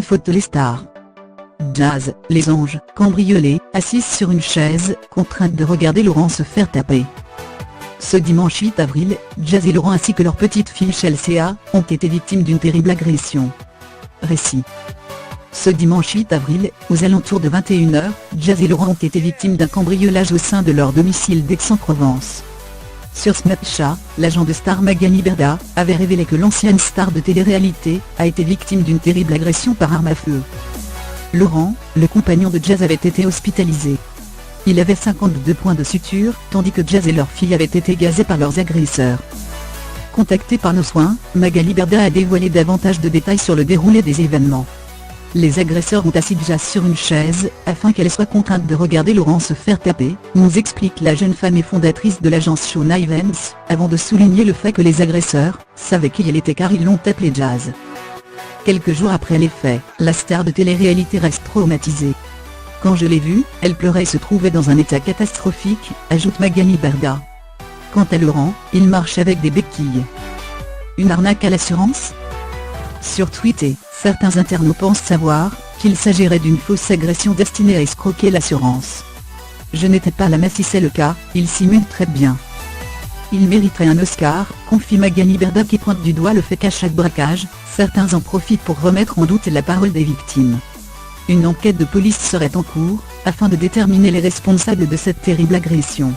faute les stars. Jazz, les anges, cambriolés, assise sur une chaise, contrainte de regarder Laurent se faire taper. Ce dimanche 8 avril, Jazz et Laurent ainsi que leur petite fille Chelsea ont été victimes d'une terrible agression. Récit. Ce dimanche 8 avril, aux alentours de 21 h, Jazz et Laurent ont été victimes d'un cambriolage au sein de leur domicile d'Aix-en-Provence. Sur Snapchat, l'agent de Star Magali Berda avait révélé que l'ancienne star de télé-réalité a été victime d'une terrible agression par arme à feu. Laurent, le compagnon de Jazz, avait été hospitalisé. Il avait 52 points de suture, tandis que Jazz et leur fille avaient été gazés par leurs agresseurs. Contactée par nos soins, Magali Berda a dévoilé davantage de détails sur le déroulé des événements. Les agresseurs ont assis Jazz sur une chaise, afin qu'elle soit contrainte de regarder Laurent se faire taper, nous explique la jeune femme et fondatrice de l'agence Shona Evans, avant de souligner le fait que les agresseurs savaient qui elle était car ils l'ont appelé Jazz. Quelques jours après les faits, la star de télé-réalité reste traumatisée. Quand je l'ai vue, elle pleurait et se trouvait dans un état catastrophique, ajoute Magali Berda. Quant à Laurent, il marche avec des béquilles. Une arnaque à l'assurance ? Sur Twitter, certains internautes pensent savoir qu'il s'agirait d'une fausse agression destinée à escroquer l'assurance. Je n'étais pas là mais si c'est le cas, il simule très bien. Il mériterait un Oscar, confie Magali Berda qui pointe du doigt le fait qu'à chaque braquage, certains en profitent pour remettre en doute la parole des victimes. Une enquête de police serait en cours, afin de déterminer les responsables de cette terrible agression.